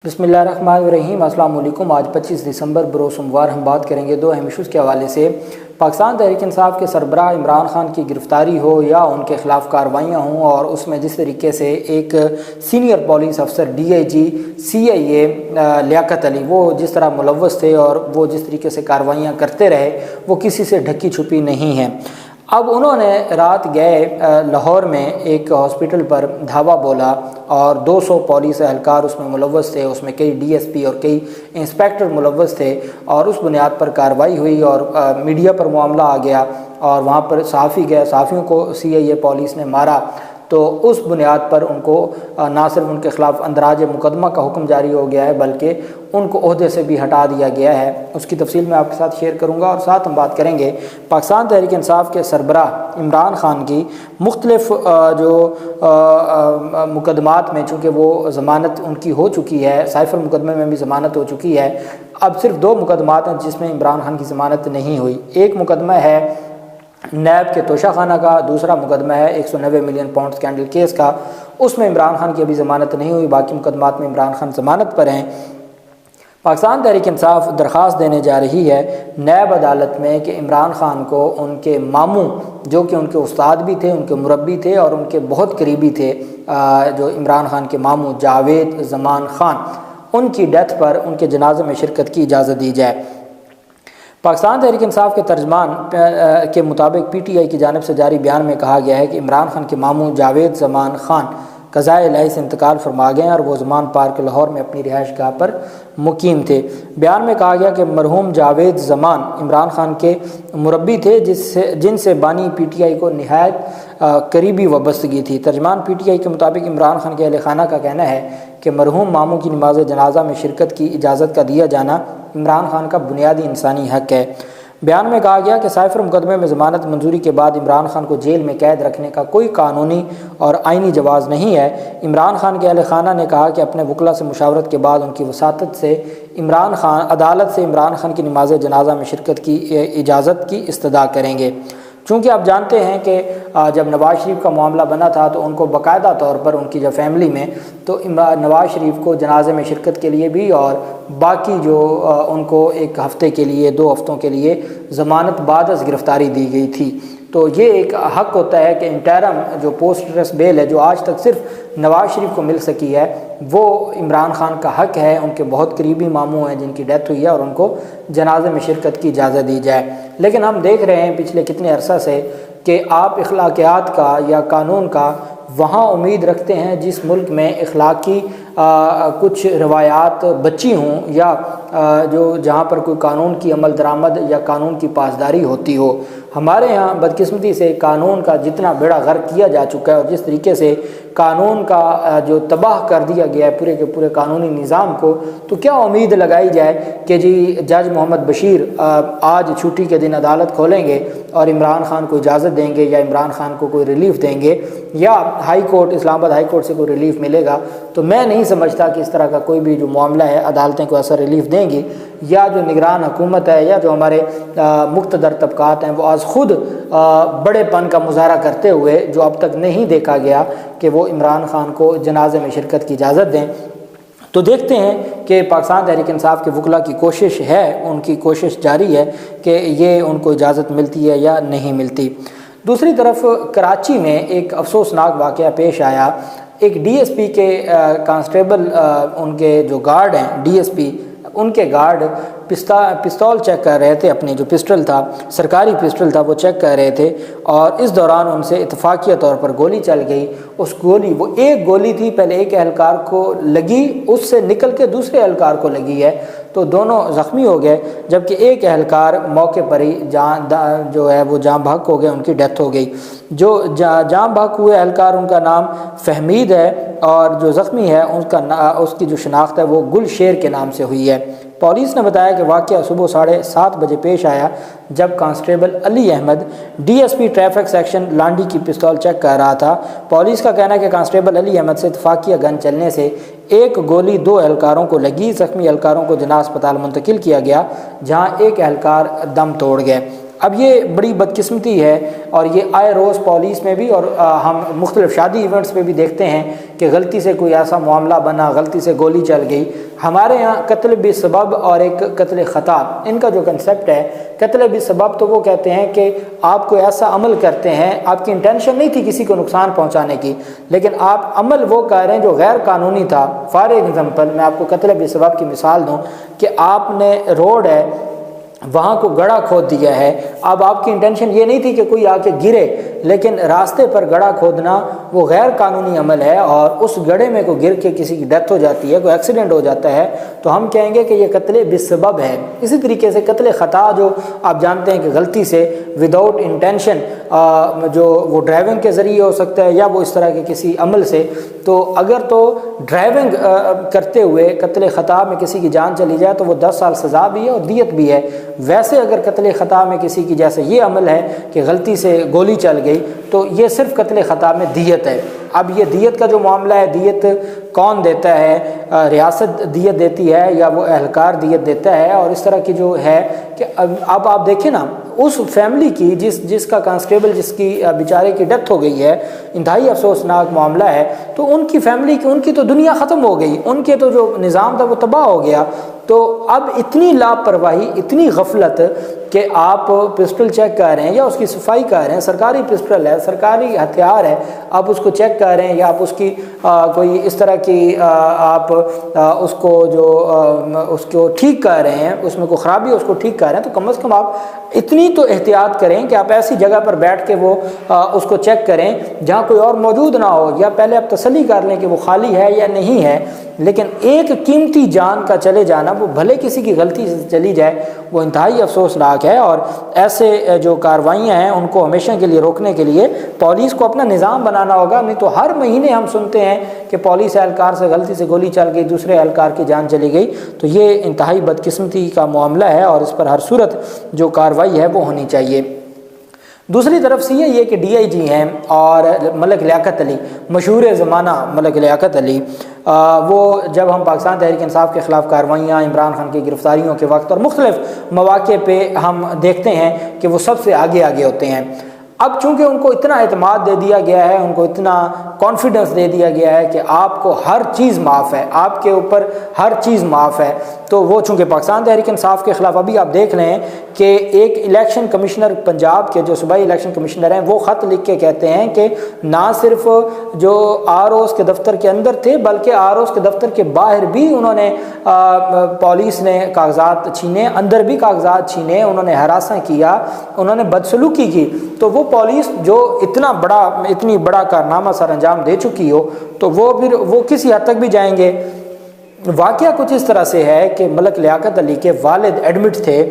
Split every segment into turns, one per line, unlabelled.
بسم اللہ الرحمن الرحیم۔ السلام علیکم۔ آج 25 دسمبر بروز سوموار ہم بات کریں گے دو اہم ایشوز کے حوالے سے۔ پاکستان تحریک انصاف کے سربراہ عمران خان کی گرفتاری ہو یا ان کے خلاف کارروائیاں ہوں، اور اس میں جس طریقے سے ایک سینئر پولیس افسر DIG CIA لیاقت علی وہ جس طرح ملوث تھے اور وہ جس طریقے سے کارروائیاں کرتے رہے وہ کسی سے ڈھکی چھپی نہیں ہیں۔ اب انہوں نے رات گئے لاہور میں ایک ہاسپٹل پر دھاوا بولا اور 200 پولیس اہلکار اس میں ملوث تھے، اس میں کئی DSP اور کئی انسپیکٹر ملوث تھے، اور اس بنیاد پر کارروائی ہوئی اور میڈیا پر معاملہ آ گیا اور وہاں پر صحافی گئے، صحافیوں کو CIA پولیس نے مارا، تو اس بنیاد پر ان کو نہ صرف ان کے خلاف اندراج مقدمہ کا حکم جاری ہو گیا ہے بلکہ ان کو عہدے سے بھی ہٹا دیا گیا ہے۔ اس کی تفصیل میں آپ کے ساتھ شیئر کروں گا، اور ساتھ ہم بات کریں گے پاکستان تحریک انصاف کے سربراہ عمران خان کی مختلف جو مقدمات میں، چونکہ وہ ضمانت ان کی ہو چکی ہے، سائفر مقدمے میں بھی ضمانت ہو چکی ہے، اب صرف 2 مقدمات ہیں جس میں عمران خان کی ضمانت نہیں ہوئی۔ ایک مقدمہ ہے نیب کے توشہ خانہ کا، دوسرا مقدمہ ہے 190 ملین پاؤنڈ اسکینڈل کیس کا، اس میں عمران خان کی ابھی ضمانت نہیں ہوئی، باقی مقدمات میں عمران خان ضمانت پر ہیں۔ پاکستان تحریک انصاف درخواست دینے جا رہی ہے نیب عدالت میں کہ عمران خان کو ان کے ماموں، جو کہ ان کے استاد بھی تھے، ان کے مربی تھے اور ان کے بہت قریبی تھے، جو عمران خان کے ماموں جاوید زمان خان، ان کی ڈیتھ پر ان کے جنازے میں شرکت کی اجازت دی جائے۔ پاکستان تحریک انصاف کے ترجمان کے مطابق PTI کی جانب سے جاری بیان میں کہا گیا ہے کہ عمران خان کے ماموں جاوید زمان خان قضائے الہی سے انتقال فرما گئے ہیں اور وہ زمان پارک لاہور میں اپنی رہائش گاہ پر مقیم تھے۔ بیان میں کہا گیا کہ مرحوم جاوید زمان عمران خان کے مربی تھے جن سے بانی PTI کو نہایت قریبی وابستگی تھی۔ ترجمان PTI کے مطابق عمران خان کے اہل خانہ کا کہنا ہے کہ مرحوم ماموں کی نماز جنازہ میں شرکت کی اجازت کا دیا جانا عمران خان کا بنیادی انسانی حق ہے۔ بیان میں کہا گیا کہ سائفر مقدمے میں ضمانت منظوری کے بعد عمران خان کو جیل میں قید رکھنے کا کوئی قانونی اور آئینی جواز نہیں ہے۔ عمران خان کے اہل خانہ نے کہا کہ اپنے وکلا سے مشاورت کے بعد ان کی وساطت سے عدالت سے عمران خان کی نماز جنازہ میں شرکت کی اجازت کی استدعا کریں گے۔ چونکہ آپ جانتے ہیں کہ جب نواز شریف کا معاملہ بنا تھا تو ان کو باقاعدہ طور پر ان کی جو فیملی میں تو نواز شریف کو جنازے میں شرکت کے لیے بھی اور باقی جو ان کو 1 ہفتے کے لیے 2 ہفتوں کے لیے ضمانت بعد از گرفتاری دی گئی تھی۔ تو یہ ایک حق ہوتا ہے کہ انٹرم جو پوسٹ ارسٹ بیل ہے جو آج تک صرف نواز شریف کو مل سکی ہے، وہ عمران خان کا حق ہے، ان کے بہت قریبی ماموں ہیں جن کی ڈیتھ ہوئی ہے، اور ان کو جنازے میں شرکت کی اجازت دی جائے۔ لیکن ہم دیکھ رہے ہیں پچھلے کتنے عرصہ سے کہ آپ اخلاقیات کا یا قانون کا وہاں امید رکھتے ہیں جس ملک میں اخلاقی کچھ روایات بچی ہوں یا جہاں پر کوئی قانون کی عمل درآمد یا قانون کی پاسداری ہوتی ہو۔ ہمارے ہاں بدقسمتی سے قانون کا جتنا بیڑا غرق کیا جا چکا ہے اور جس طریقے سے قانون کا جو تباہ کر دیا گیا ہے پورے کے پورے قانونی نظام کو، تو کیا امید لگائی جائے کہ جی جج محمد بشیر آج چھٹی کے دن عدالت کھولیں گے اور عمران خان کو اجازت دیں گے یا عمران خان کو کوئی ریلیف دیں گے یا ہائی کورٹ اسلام آباد ہائی کورٹ سے کوئی ریلیف ملے گا؟ تو میں نہیں سمجھتا کہ اس طرح کا کوئی بھی جو معاملہ ہے عدالتیں کو ایسا ریلیف دیں گی، یا جو نگران حکومت ہے یا جو ہمارے مقتدر طبقات ہیں وہ آج خود بڑے پن کا مظاہرہ کرتے ہوئے جو اب تک نہیں دیکھا گیا کہ وہ عمران خان کو جنازے میں شرکت کی اجازت دیں۔ تو دیکھتے ہیں کہ پاکستان تحریک انصاف کے وکلا کی کوشش ہے، ان کی کوشش جاری ہے کہ یہ ان کو اجازت ملتی ہے یا نہیں ملتی۔ دوسری طرف کراچی میں ایک افسوسناک واقعہ پیش آیا۔ ایک DSP کے کانسٹیبل ان کے جو گارڈ ہیں DSP، ان کے گارڈ پستول چیک کر رہے تھے، اپنی جو پسٹل تھا سرکاری پسٹل تھا وہ چیک کر رہے تھے، اور اس دوران ان سے اتفاقیہ طور پر گولی چل گئی۔ اس گولی وہ ایک گولی تھی، پہلے ایک اہلکار کو لگی، اس سے نکل کے دوسرے اہلکار کو لگی ہے، تو دونوں زخمی ہو گئے، جبکہ ایک اہلکار موقع پر ہی جو ہے وہ جاں بحق ہو گئے، ان کی ڈیتھ ہو گئی۔ جو جاں بحق ہوئے اہلکار ان کا نام فہمید ہے، اور جو زخمی ہے اس کی جو شناخت ہے وہ گل شیر کے نام سے ہوئی ہے۔ پولیس نے بتایا کہ واقعہ صبح 7:30 بجے پیش آیا جب constable Ali Ahmed DSP traffic section Landi کی پستول چیک کر رہا تھا۔ پولیس کا کہنا ہے کہ کانسٹیبل علی احمد سے اتفاقیہ گن چلنے سے ایک گولی 2 اہلکاروں کو لگی۔ زخمی اہلکاروں کو جناح اسپتال منتقل کیا گیا جہاں ایک اہلکار دم توڑ گئے۔ اب یہ بڑی بدقسمتی ہے، اور یہ آئے روز پولیس میں بھی اور ہم مختلف شادی ایونٹس پہ بھی دیکھتے ہیں کہ غلطی سے کوئی ایسا معاملہ بنا، غلطی سے گولی چل گئی۔ ہمارے یہاں قتل بسبب اور ایک قتل خطا، ان کا جو کنسیپٹ ہے، قتل بسبب تو وہ کہتے ہیں کہ آپ کو ایسا عمل کرتے ہیں، آپ کی انٹینشن نہیں تھی کسی کو نقصان پہنچانے کی، لیکن آپ عمل وہ کر رہے ہیں جو غیر قانونی تھا۔ فار ایگزامپل میں آپ کو قتل بسبب کی مثال دوں کہ آپ نے روڈ ہے وہاں کو گڑھا کھود دیا ہے، اب آپ کی انٹینشن یہ نہیں تھی کہ کوئی آ کے گرے، لیکن راستے پر گڑھا کھودنا وہ غیر قانونی عمل ہے، اور اس گڑھے میں کوئی گر کے کسی کی ڈیتھ ہو جاتی ہے، کوئی ایکسیڈنٹ ہو جاتا ہے، تو ہم کہیں گے کہ یہ قتل بسبب ہے۔ اسی طریقے سے قتل خطا جو آپ جانتے ہیں کہ غلطی سے وداؤٹ انٹینشن جو وہ ڈرائیونگ کے ذریعے ہو سکتا ہے یا وہ اس طرح کے کسی عمل سے، تو اگر تو ڈرائیونگ کرتے ہوئے قتل خطا میں کسی کی جان چلی جائے تو وہ 10 سال سزا بھی ہے اور دیت بھی ہے۔ ویسے اگر قتل خطا میں کسی کی جیسے یہ عمل ہے کہ غلطی سے گولی چل گئی تو یہ صرف قتل خطا میں دیت ہے۔ اب یہ دیت کا جو معاملہ ہے، دیت کون دیتا ہے؟ ریاست دیت دیتی ہے یا وہ اہلکار دیت دیتا ہے؟ اور اس طرح کی جو ہے کہ اب آپ دیکھیں نا اس فیملی کی جس کا کانسٹیبل جس کی بیچارے کی ڈیتھ ہو گئی ہے، انتہائی افسوسناک معاملہ ہے، تو ان کی فیملی کی ان کی تو دنیا ختم ہو گئی، ان کے تو جو نظام تھا وہ تباہ ہو گیا۔ تو اب اتنی لاپرواہی، اتنی غفلت کہ آپ پسٹل چیک کر رہے ہیں یا اس کی صفائی کر رہے ہیں، سرکاری پسٹل ہے، سرکاری ہتھیار ہے، آپ اس کو چیک کر رہے ہیں یا آپ اس کی کوئی اس طرح کی آپ اس کو جو اس کو ٹھیک کر رہے ہیں، اس میں کوئی خرابی ہے اس کو ٹھیک کر رہے ہیں، تو کم از کم آپ اتنی تو احتیاط کریں کہ آپ ایسی جگہ پر بیٹھ کے وہ اس کو چیک کریں جہاں کوئی اور موجود نہ ہو، یا پہلے آپ تسلی کر لیں کہ وہ خالی ہے یا نہیں ہے۔ لیکن ایک قیمتی جان کا چلے جانا، وہ بھلے کسی کی غلطی سے چلی جائے، وہ انتہائی افسوسناک ہے، اور ایسے جو کارروائیاں ہیں ان کو ہمیشہ کے لیے روکنے کے لیے پولیس کو اپنا نظام بنانا ہوگا۔ نہیں تو ہر مہینے ہم سنتے ہیں کہ پولیس اہلکار سے غلطی سے گولی چل گئی، دوسرے اہلکار کی جان چلی گئی، تو یہ انتہائی بدقسمتی کا معاملہ ہے، اور اس پر ہر صورت جو کارروائی ہے وہ ہونی چاہیے۔ دوسری طرف سے یہ کہ ڈی آئی جی ہیں اور ملک لیاقت علی، مشہور زمانہ ملک لیاقت علی، وہ جب ہم پاکستان تحریک انصاف کے خلاف کارروائیاں، عمران خان کی گرفتاریوں کے وقت اور مختلف مواقع پہ ہم دیکھتے ہیں کہ وہ سب سے آگے ہوتے ہیں۔ اب چونکہ ان کو اتنا اعتماد دے دیا گیا ہے، ان کو اتنا کانفیڈنس دے دیا گیا ہے کہ آپ کو ہر چیز معاف ہے، آپ کے اوپر ہر چیز معاف ہے، تو وہ چونکہ پاکستان تحریک انصاف کے خلاف ابھی آپ دیکھ لیں کہ ایک الیکشن کمشنر پنجاب کے جو صوبائی الیکشن کمشنر ہیں، وہ خط لکھ کے کہتے ہیں کہ نہ صرف جو آر اوز کے دفتر کے اندر تھے بلکہ آر اوز کے دفتر کے باہر بھی انہوں نے پولیس نے کاغذات چھینے، اندر بھی کاغذات چھینے، انہوں نے ہراساں کیا، انہوں نے بدسلوکی کی۔ تو وہ پولیس جو اتنی بڑا کارنامہ سر انجام دے چکی ہو، تو وہ کسی حد تک بھی جائیں گے۔ واقعہ کچھ اس طرح سے ہے کہ ملک لیاقت علی کے والد ایڈمٹ تھے،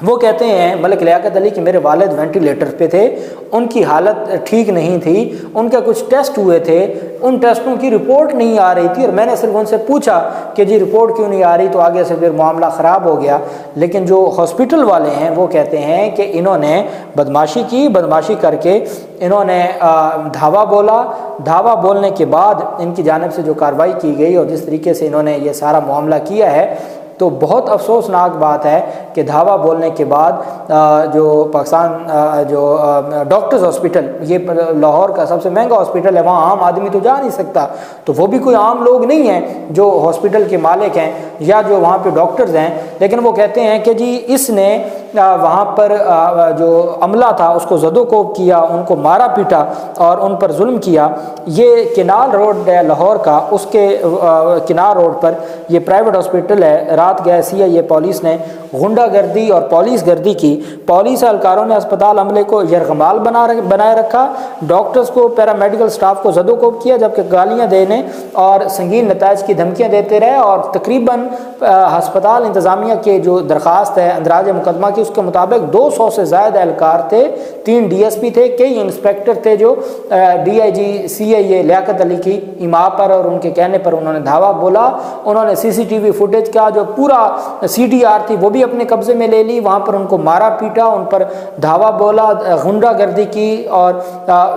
وہ کہتے ہیں ملک لیاقت علی کہ میرے والد وینٹیلیٹر پہ تھے، ان کی حالت ٹھیک نہیں تھی، ان کے کچھ ٹیسٹ ہوئے تھے، ان ٹیسٹوں کی رپورٹ نہیں آ رہی تھی، اور میں نے صرف ان سے پوچھا کہ جی رپورٹ کیوں نہیں آ رہی، تو آگے سے پھر معاملہ خراب ہو گیا۔ لیکن جو ہاسپٹل والے ہیں وہ کہتے ہیں کہ انہوں نے بدمعاشی کی، بدمعاشی کر کے انہوں نے دھاوا بولا، دھاوا بولنے کے بعد ان کی جانب سے جو کارروائی کی گئی اور جس طریقے سے انہوں نے یہ سارا معاملہ کیا ہے، تو بہت افسوسناک بات ہے کہ دھاوا بولنے کے بعد جو پاکستان جو ڈاکٹرز ہاسپٹل، یہ لاہور کا سب سے مہنگا ہاسپٹل ہے، وہاں عام آدمی تو جا نہیں سکتا، تو وہ بھی کوئی عام لوگ نہیں ہیں جو ہاسپٹل کے مالک ہیں یا جو وہاں پہ ڈاکٹرز ہیں، لیکن وہ کہتے ہیں کہ جی اس نے وہاں پر جو عملہ تھا اس کو زد و کوب کیا، ان کو مارا پیٹا اور ان پر ظلم کیا۔ یہ کنال روڈ ہے لاہور کا، اس کے کنال روڈ پر یہ پرائیویٹ ہاسپٹل ہے، رات گئے CIA پولیس نے غنڈہ گردی اور پولیس گردی کی، پولیس اہلکاروں نے اسپتال عملے کو یرغمال بنائے رکھا، ڈاکٹرز کو، پیرامیڈیکل سٹاف کو زد و کوب کیا، جبکہ گالیاں دینے اور سنگین نتائج کی دھمکیاں دیتے رہے، اور تقریباً ہسپتال انتظامیہ کے جو درخواست ہے اندراج مقدمہ کی، اس کے مطابق 200 سے زائد اہلکار تھے، 3 DSP تھے، کئی انسپیکٹر تھے جو DIG CIA لیاقت علی کی ایما پر اور ان کے کہنے پر انہوں نے دھاوا بولا۔ انہوں نے CCTV فوٹیج کا جو پورا CDR تھی وہ بھی اپنے قبضے میں لے لی، وہاں پر ان کو مارا پیٹا، ان پر دھاوا بولا، غنڈہ گردی کی اور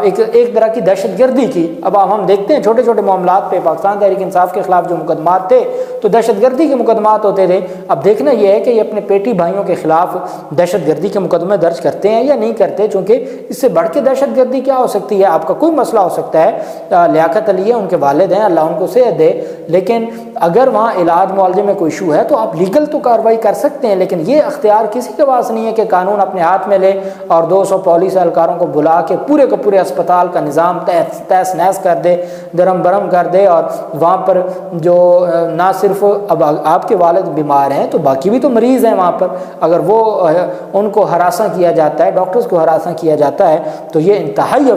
ایک طرح کی دہشت گردی کی۔ اب ہم دیکھتے ہیں چھوٹے چھوٹے معاملات پہ پاکستان تحریک انصاف کے خلاف جو مقدمات تھے تو دہشت گردی کے مقدمات ہوتے تھے، اب دیکھنا یہ ہے کہ یہ اپنے پیٹی بھائیوں کے خلاف دہشت گردی کے مقدمے درج کرتے ہیں یا نہیں کرتے، چونکہ اس سے بڑھ کے دہشت گردی کیا ہو سکتی ہے؟ آپ کا کوئی مسئلہ ہو سکتا ہے، لیاقت علی ہے، ان کے والد ہیں، اللہ ان کو صحت دے، لیکن اگر وہاں علاج معالجے میں کوئی ایشو ہے تو آپ لیگل تو کارروائی کر سکتے ہیں، لیکن یہ اختیار کسی کے پاس نہیں ہے کہ قانون اپنے ہاتھ میں لے اور 200 پولیس اہلکاروں کو بلا کے پورے کے پورے اسپتال کا نظام تہس نہس کر دے، درم برم کر دے، اور وہاں پر جو نہ صرف اب آپ کے والد بیمار ہیں تو باقی بھی تو مریض ہیں وہاں پر، اگر وہ ان کو ہراساں کیا جاتا ہے، ڈاکٹرز کو ہراساں کیا جاتا ہے تو یہ انتہائی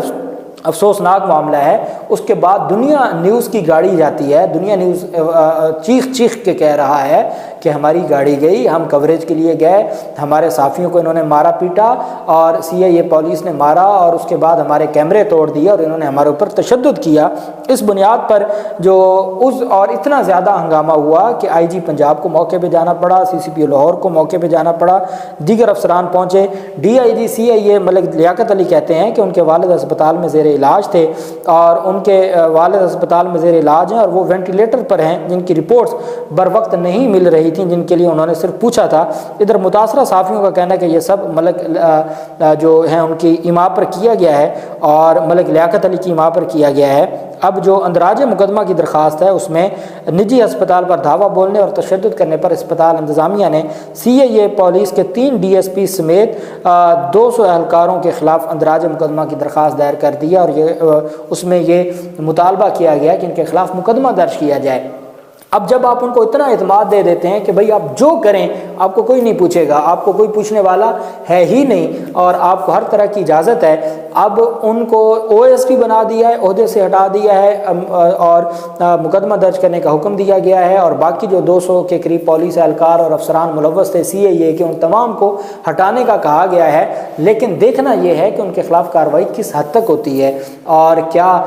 افسوسناک معاملہ ہے۔ اس کے بعد دنیا نیوز کی گاڑی جاتی ہے، دنیا نیوز چیخ چیخ کے کہہ رہا ہے کہ ہماری گاڑی گئی، ہم کوریج کے لیے گئے، ہمارے صحافیوں کو انہوں نے مارا پیٹا اور CIA پولیس نے مارا، اور اس کے بعد ہمارے کیمرے توڑ دیے اور انہوں نے ہمارے اوپر تشدد کیا۔ اس بنیاد پر جو اور اتنا زیادہ ہنگامہ ہوا کہ IG پنجاب کو موقع پہ جانا پڑا، CCPO لاہور کو موقع پہ جانا پڑا، دیگر افسران پہنچے۔ DIG CIA ملک لیاقت علی کہتے ہیں کہ ان کے والد اسپتال میں زیر علاج تھے، اور ان کے والد اسپتال میں زیر علاج ہیں اور وہ وینٹیلیٹر پر ہیں، جن کی رپورٹس بر وقت نہیں مل رہی تھیں، جن کے لیے انہوں نے صرف پوچھا تھا۔ ادھر متاثرہ صحافیوں کا کہنا ہے کہ یہ سب ملک جو ہیں ان کی ایما پر کیا گیا ہے اور ملک لیاقت علی کی ایما پر کیا گیا ہے۔ اب جو اندراج مقدمہ کی درخواست ہے اس میں نجی اسپتال پر دھاوا بولنے اور تشدد کرنے پر اسپتال انتظامیہ نے CIA پولیس کے 3 DSP سمیت 200 اہلکاروں کے خلاف اندراج مقدمہ کی درخواست دائر کر دی، اور اس میں یہ مطالبہ کیا گیا کہ ان کے خلاف مقدمہ درج کیا جائے۔ اب جب آپ ان کو اتنا اعتماد دے دیتے ہیں کہ بھئی آپ جو کریں آپ کو کوئی نہیں پوچھے گا، آپ کو کوئی پوچھنے والا ہے ہی نہیں، اور آپ کو ہر طرح کی اجازت ہے، اب ان کو OSP بنا دیا ہے، عہدے سے ہٹا دیا ہے، اور مقدمہ درج کرنے کا حکم دیا گیا ہے، اور باقی جو 200 کے قریب پولیس اہلکار اور افسران ملوث تھے CIA کے، ان تمام کو ہٹانے کا کہا گیا ہے۔ لیکن دیکھنا یہ ہے کہ ان کے خلاف کارروائی کس حد تک ہوتی ہے، اور کیا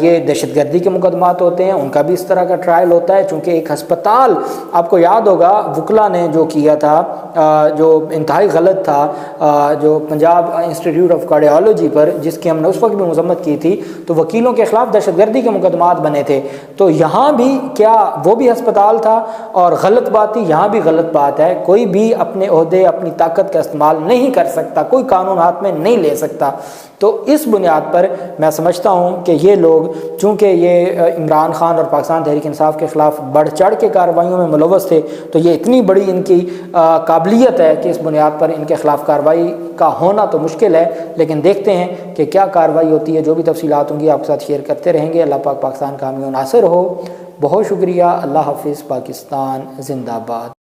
یہ دہشت گردی کے مقدمات ہوتے ہیں، ان کا بھی اس طرح کا ٹرائل ہوتا ہے، کہ ایک ہسپتال، آپ کو یاد ہوگا وکلا نے جو کیا تھا جو انتہائی غلط تھا، جو پنجاب انسٹیٹیوٹ آف کارڈیالوجی پر، جس کی ہم نے اس وقت بھی مذمت کی تھی، تو وکیلوں کے خلاف دہشت گردی کے مقدمات بنے تھے، تو یہاں بھی کیا وہ بھی ہسپتال تھا، اور غلط بات تھی، یہاں بھی غلط بات ہے۔ کوئی بھی اپنے عہدے اپنی طاقت کا استعمال نہیں کر سکتا، کوئی قانون ہاتھ میں نہیں لے سکتا۔ تو اس بنیاد پر میں سمجھتا ہوں کہ یہ لوگ چونکہ یہ عمران خان اور پاکستان تحریک انصاف کے خلاف بڑھ چڑھ کے کارروائیوں میں ملوث تھے، تو یہ اتنی بڑی ان کی قابلیت ہے کہ اس بنیاد پر ان کے خلاف کارروائی کا ہونا تو مشکل ہے، لیکن دیکھتے ہیں کہ کیا کارروائی ہوتی ہے۔ جو بھی تفصیلات ہوں گی آپ کے ساتھ شیئر کرتے رہیں گے۔ اللہ پاک پاکستان کا حامی و ناصر ہو۔ بہت شکریہ۔ اللہ حافظ۔ پاکستان زندہ باد۔